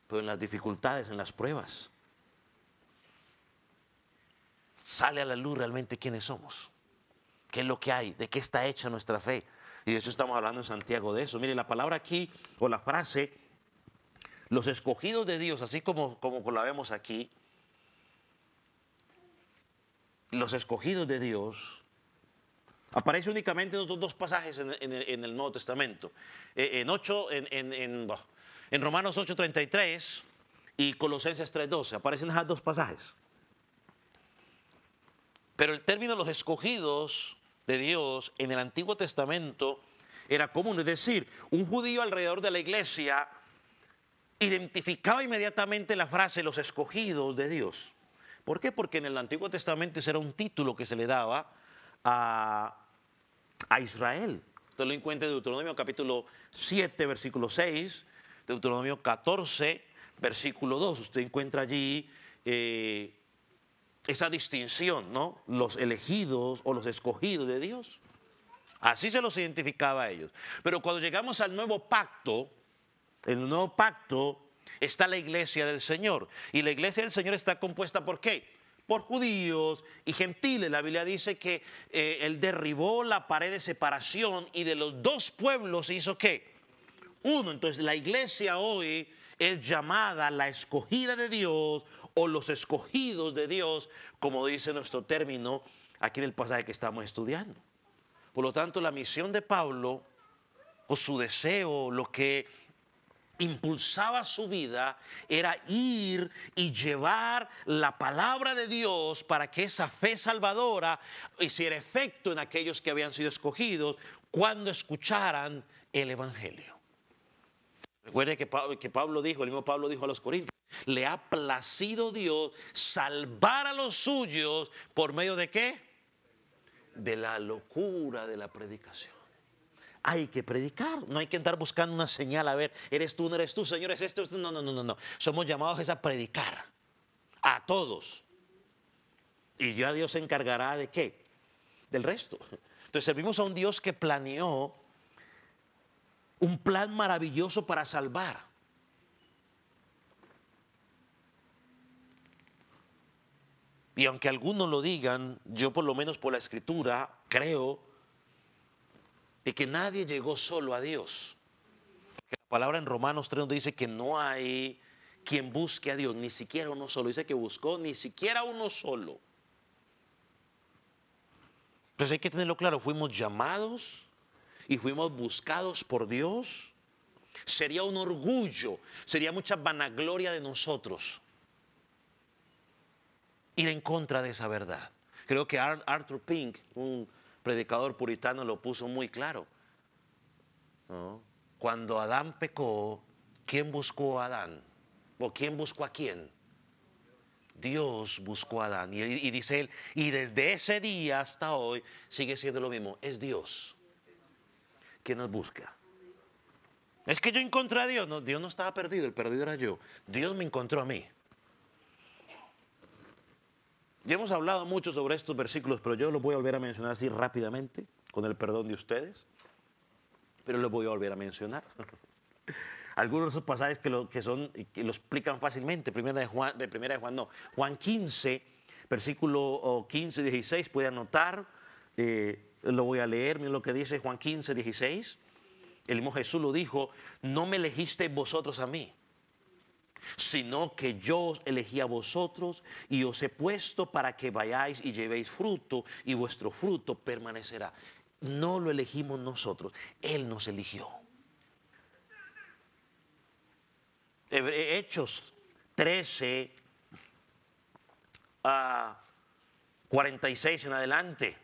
Pero en las dificultades, en las pruebas, sale a la luz realmente quiénes somos. ¿Qué es lo que hay? ¿De qué está hecha nuestra fe? Y de hecho estamos hablando en Santiago de eso. Mire, la palabra aquí, o la frase, los escogidos de Dios, así como la vemos aquí, los escogidos de Dios, aparece únicamente en dos pasajes en el Nuevo Testamento. En Romanos 8:33 y Colosenses 3:12, aparecen esos dos pasajes. Pero el término los escogidos de Dios en el Antiguo Testamento era común, es decir, un judío alrededor de la iglesia identificaba inmediatamente la frase los escogidos de Dios. ¿Por qué? Porque en el Antiguo Testamento ese era un título que se le daba a Israel. Usted lo encuentra en Deuteronomio capítulo 7, versículo 6, Deuteronomio 14, versículo 2. Usted encuentra allí esa distinción, ¿no? Los elegidos o los escogidos de Dios. Así se los identificaba a ellos. Pero cuando llegamos al nuevo pacto, en el nuevo pacto está la iglesia del Señor. Y la iglesia del Señor está compuesta ¿por qué? Por judíos y gentiles. La Biblia dice que Él derribó la pared de separación y de los dos pueblos hizo ¿qué? Uno. Entonces la iglesia hoy es llamada la escogida de Dios o los escogidos de Dios, como dice nuestro término aquí en el pasaje que estamos estudiando. Por lo tanto, la misión de Pablo o su deseo, lo que impulsaba su vida era ir y llevar la palabra de Dios para que esa fe salvadora hiciera efecto en aquellos que habían sido escogidos cuando escucharan el evangelio. Recuerde que Pablo dijo, el mismo Pablo dijo a los Corintios, le ha placido Dios salvar a los suyos por medio de ¿qué? De la locura de la predicación. Hay que predicar, no hay que andar buscando una señal, a ver, eres tú, no eres tú, Señor, es esto, no. Somos llamados a predicar a todos. Y ya Dios se encargará de ¿qué? Del resto. Entonces servimos a un Dios que planeó un plan maravilloso para salvar. Y aunque algunos lo digan, yo por lo menos por la Escritura creo de que nadie llegó solo a Dios. Que la palabra en Romanos 3 nos dice que no hay quien busque a Dios, ni siquiera uno solo. Dice que buscó ni siquiera uno solo. Entonces hay que tenerlo claro, fuimos llamados y fuimos buscados por Dios. Sería un orgullo, sería mucha vanagloria de nosotros ir en contra de esa verdad. Creo que Arthur Pink, un predicador puritano, lo puso muy claro, ¿no? Cuando Adán pecó, ¿quién buscó a Adán? ¿O quién buscó a quién? Dios buscó a Adán. Y dice él, y desde ese día hasta hoy sigue siendo lo mismo. Es Dios quien nos busca. Es que yo encontré a Dios. No, Dios no estaba perdido, el perdido era yo. Dios me encontró a mí. Ya hemos hablado mucho sobre estos versículos, pero yo los voy a volver a mencionar así rápidamente, con el perdón de ustedes. Pero los voy a volver a mencionar. Algunos de esos pasajes que lo explican fácilmente. Juan 15, versículo 15 y 16, puede anotar. Lo voy a leer, miren lo que dice Juan 15, 16. El mismo Jesús lo dijo: no me elegisteis vosotros a mí, sino que yo os elegí a vosotros y os he puesto para que vayáis y llevéis fruto, y vuestro fruto permanecerá. No lo elegimos nosotros, Él nos eligió. Hechos 13 a 46 en adelante.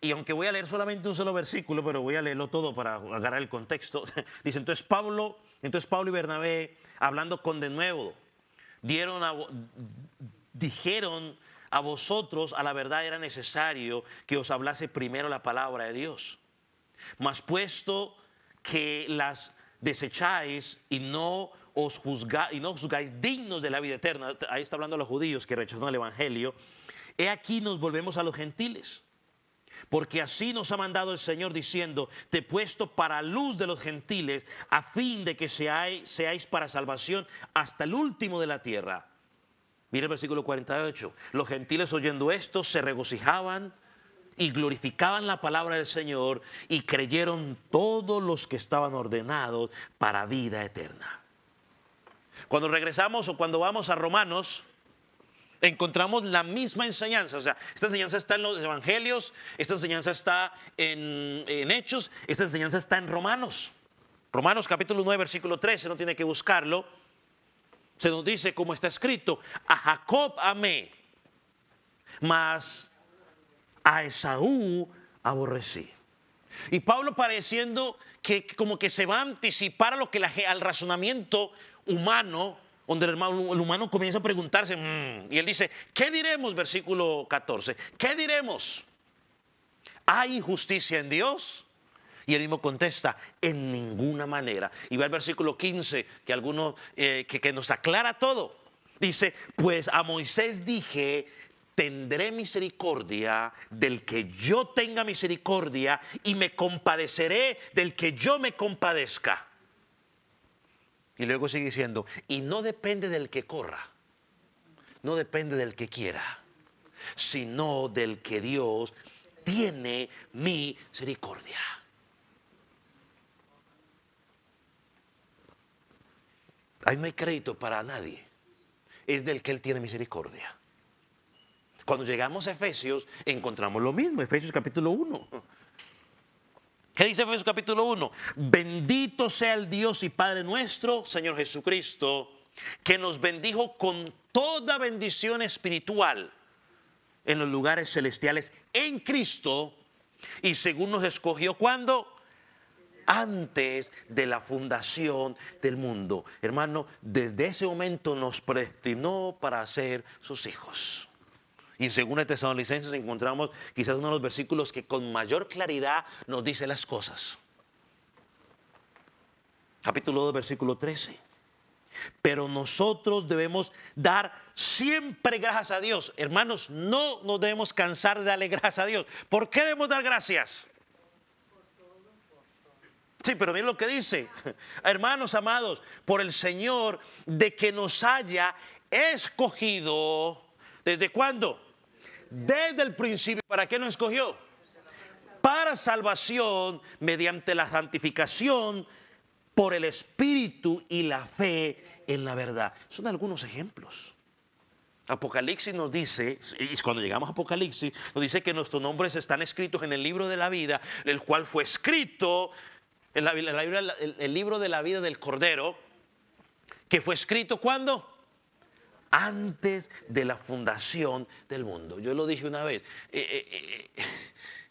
Y aunque voy a leer solamente un solo versículo, pero voy a leerlo todo para agarrar el contexto. Dice, entonces Pablo y Bernabé, hablando con denuedo, dijeron a vosotros, a la verdad era necesario que os hablase primero la palabra de Dios. Mas puesto que las desecháis y no juzgáis dignos de la vida eterna, ahí está hablando a los judíos que rechazaron el evangelio, he aquí nos volvemos a los gentiles. Porque así nos ha mandado el Señor diciendo, te he puesto para luz de los gentiles, a fin de que seáis para salvación hasta el último de la tierra. Mira el versículo 48. Los gentiles oyendo esto se regocijaban y glorificaban la palabra del Señor, y creyeron todos los que estaban ordenados para vida eterna. Cuando regresamos o cuando vamos a Romanos, encontramos la misma enseñanza. O sea, esta enseñanza está en los evangelios, esta enseñanza está en Hechos, esta enseñanza está en Romanos. Romanos capítulo 9, versículo 13, no tiene que buscarlo. Se nos dice, como está escrito, a Jacob amé, mas a Esaú aborrecí. Y Pablo, pareciendo que como que se va a anticipar a lo que al razonamiento humano, donde el humano comienza a preguntarse, y él dice, ¿qué diremos? Versículo 14, ¿qué diremos? ¿Hay injusticia en Dios? Y él mismo contesta, en ninguna manera. Y va al versículo 15, que algunos que nos aclara todo. Dice, pues a Moisés dije, tendré misericordia del que yo tenga misericordia, y me compadeceré del que yo me compadezca. Y luego sigue diciendo, y no depende del que corra, no depende del que quiera, sino del que Dios tiene misericordia. Ahí no hay crédito para nadie, es del que Él tiene misericordia. Cuando llegamos a Efesios, encontramos lo mismo, Efesios capítulo 1. ¿Qué dice Efesios capítulo 1? Bendito sea el Dios y Padre nuestro, Señor Jesucristo, que nos bendijo con toda bendición espiritual en los lugares celestiales en Cristo, y según nos escogió, ¿cuándo? Antes de la fundación del mundo. Hermano, desde ese momento nos predestinó para ser sus hijos. Y en 2 Tesalonicenses encontramos quizás uno de los versículos que con mayor claridad nos dice las cosas. Capítulo 2, versículo 13. Pero nosotros debemos dar siempre gracias a Dios. Hermanos, no nos debemos cansar de darle gracias a Dios. ¿Por qué debemos dar gracias? Sí, pero miren lo que dice. Hermanos amados, por el Señor de que nos haya escogido. ¿Desde cuándo? Desde el principio. ¿Para qué nos escogió? Para salvación mediante la santificación por el Espíritu y la fe en la verdad. Son algunos ejemplos. Apocalipsis nos dice, y cuando llegamos a Apocalipsis, nos dice que nuestros nombres están escritos en el libro de la vida, el cual fue escrito en el libro de la vida del Cordero, que fue escrito ¿cuándo? Antes de la fundación del mundo. Yo lo dije una vez.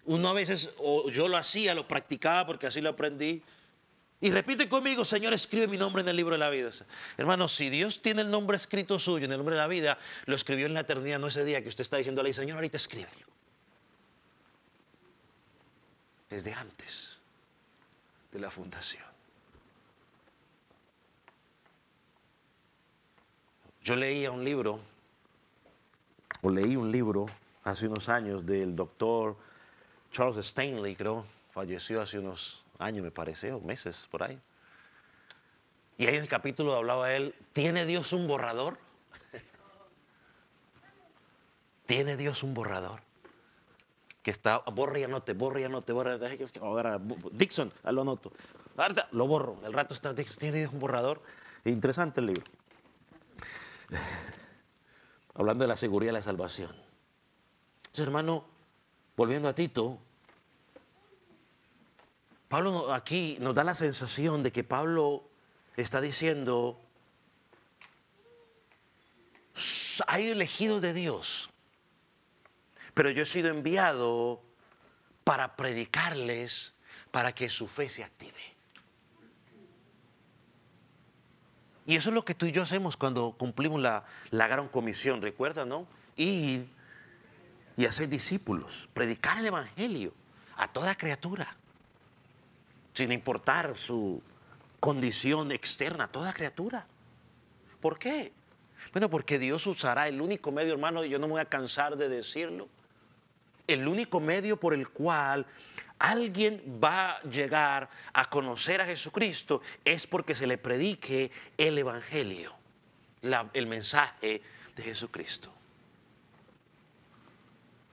Uno a veces, o yo lo hacía, lo practicaba porque así lo aprendí. Y repite conmigo, Señor, escribe mi nombre en el libro de la vida. Hermano, si Dios tiene el nombre escrito suyo en el nombre de la vida, lo escribió en la eternidad, no ese día que usted está diciéndole, Señor, ahorita escríbelo. Desde antes de la fundación. Yo leí un libro hace unos años del doctor Charles Stanley, creo, falleció hace unos años, me parece, o meses, por ahí. Y ahí en el capítulo hablaba él, ¿tiene Dios un borrador? ¿Tiene Dios un borrador? Que está, borra y anote. Dixon, lo anoto. Ahorita lo borro, el rato está Dixon, ¿tiene Dios un borrador? Interesante el libro. Hablando de la seguridad de la salvación. Entonces, hermano, volviendo a Tito, Pablo aquí nos da la sensación de que Pablo está diciendo, hay elegidos de Dios, pero yo he sido enviado para predicarles, para que su fe se active. Y eso es lo que tú y yo hacemos cuando cumplimos la gran comisión, ¿recuerdan, no? Ir y hacer discípulos, predicar el evangelio a toda criatura, sin importar su condición externa, toda criatura. ¿Por qué? Bueno, porque Dios usará el único medio, hermano, y yo no me voy a cansar de decirlo, el único medio por el cual alguien va a llegar a conocer a Jesucristo es porque se le predique el evangelio, el mensaje de Jesucristo.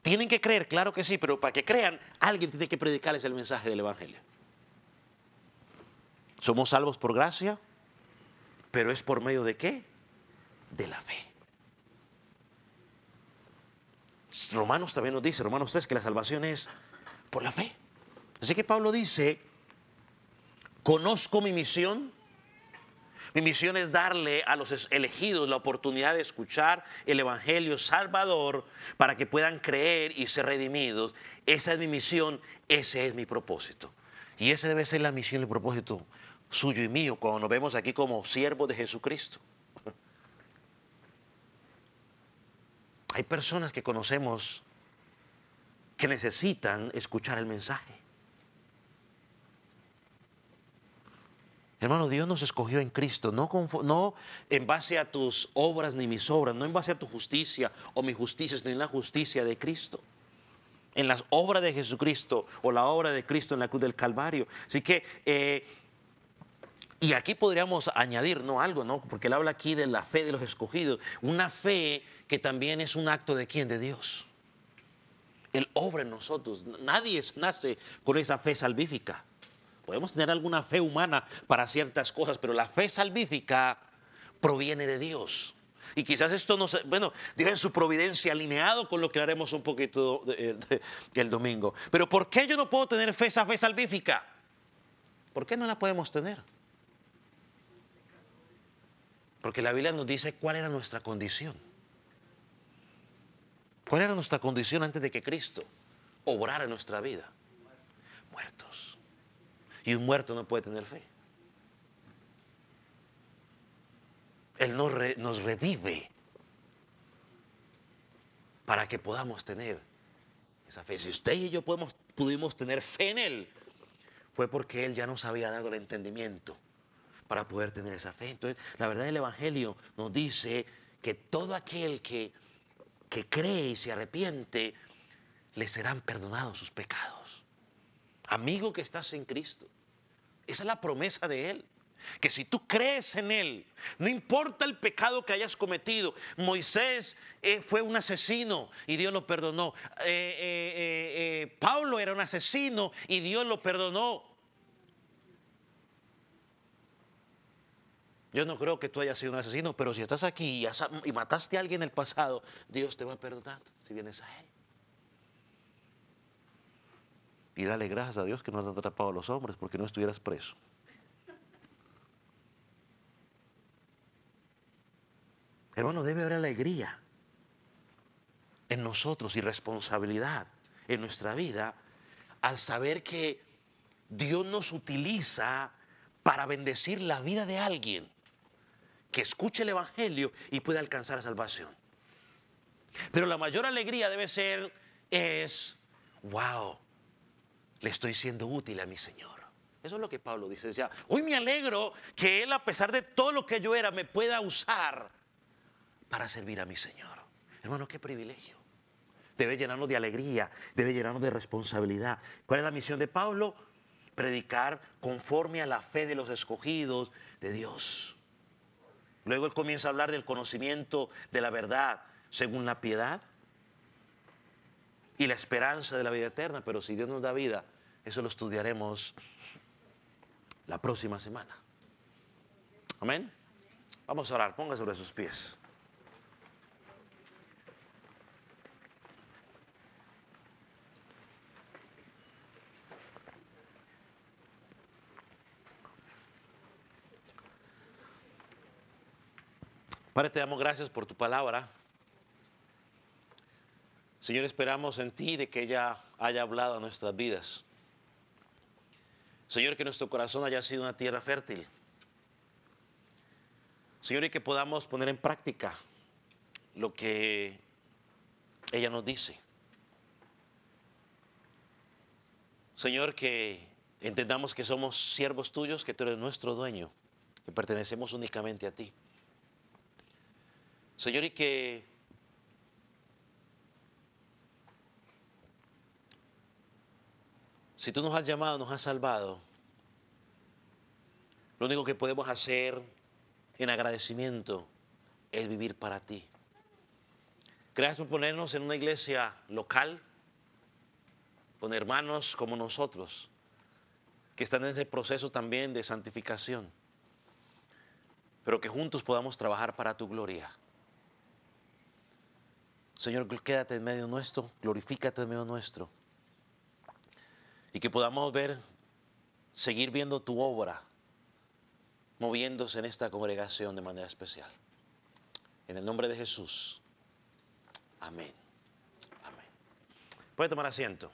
¿Tienen que creer? Claro que sí, pero para que crean, alguien tiene que predicarles el mensaje del evangelio. Somos salvos por gracia, pero ¿es por medio de qué? De la fe. Romanos también nos dice, Romanos 3, que la salvación es por la fe. Así que Pablo dice, conozco mi misión. Mi misión es darle a los elegidos la oportunidad de escuchar el evangelio salvador para que puedan creer y ser redimidos. Esa es mi misión, ese es mi propósito. Y ese debe ser la misión y el propósito suyo y mío cuando nos vemos aquí como siervos de Jesucristo. Hay personas que conocemos que necesitan escuchar el mensaje. Hermano, Dios nos escogió en Cristo, no en base a tus obras ni mis obras, no en base a tu justicia o mi justicia, sino en la justicia de Cristo. En las obras de Jesucristo o la obra de Cristo en la cruz del Calvario. Así que, y aquí podríamos añadir, algo, porque él habla aquí de la fe de los escogidos. Una fe que también es un acto de ¿quién? De Dios. Él obra en nosotros. Nadie nace con esa fe salvífica. Podemos tener alguna fe humana para ciertas cosas, pero la fe salvífica proviene de Dios. Y quizás esto no se, Dios en su providencia alineado con lo que haremos un poquito el domingo. Pero ¿por qué yo no puedo tener esa fe salvífica? ¿Por qué no la podemos tener? Porque la Biblia nos dice cuál era nuestra condición. ¿Cuál era nuestra condición antes de que Cristo obrara en nuestra vida? Muertos. Y un muerto no puede tener fe. Él nos revive para que podamos tener esa fe. Si usted y yo pudimos tener fe en Él, fue porque Él ya nos había dado el entendimiento para poder tener esa fe. Entonces, la verdad del Evangelio nos dice que todo aquel que cree y se arrepiente, le serán perdonados sus pecados. Amigo que estás en Cristo, esa es la promesa de Él. Que si tú crees en Él, no importa el pecado que hayas cometido. Moisés fue un asesino y Dios lo perdonó. Pablo era un asesino y Dios lo perdonó. Yo no creo que tú hayas sido un asesino, pero si estás aquí y mataste a alguien en el pasado, Dios te va a perdonar si vienes a Él. Y dale gracias a Dios que no has atrapado a los hombres, porque no estuvieras preso. Hermano, debe haber alegría en nosotros y responsabilidad en nuestra vida al saber que Dios nos utiliza para bendecir la vida de alguien que escuche el Evangelio y pueda alcanzar salvación. Pero la mayor alegría debe ser, wow, le estoy siendo útil a mi Señor. Eso es lo que Pablo dice. Decía, hoy me alegro que Él, a pesar de todo lo que yo era, me pueda usar para servir a mi Señor. Hermano, qué privilegio. Debe llenarnos de alegría, debe llenarnos de responsabilidad. ¿Cuál es la misión de Pablo? Predicar conforme a la fe de los escogidos de Dios. Luego él comienza a hablar del conocimiento de la verdad según la piedad y la esperanza de la vida eterna. Pero si Dios nos da vida, eso lo estudiaremos la próxima semana. Amén. Vamos a orar. Ponga sobre sus pies. Padre, te damos gracias por tu palabra. Señor, esperamos en ti de que ella haya hablado a nuestras vidas. Señor, que nuestro corazón haya sido una tierra fértil. Señor, y que podamos poner en práctica lo que ella nos dice. Señor, que entendamos que somos siervos tuyos, que tú eres nuestro dueño, que pertenecemos únicamente a ti. Señor, y que si tú nos has llamado, nos has salvado, lo único que podemos hacer en agradecimiento es vivir para ti. Gracias por ponernos en una iglesia local, con hermanos como nosotros, que están en ese proceso también de santificación, pero que juntos podamos trabajar para tu gloria. Señor, quédate en medio nuestro, glorifícate en medio nuestro. Y que podamos seguir viendo tu obra, moviéndose en esta congregación de manera especial. En el nombre de Jesús. Amén. Amén. Puede tomar asiento.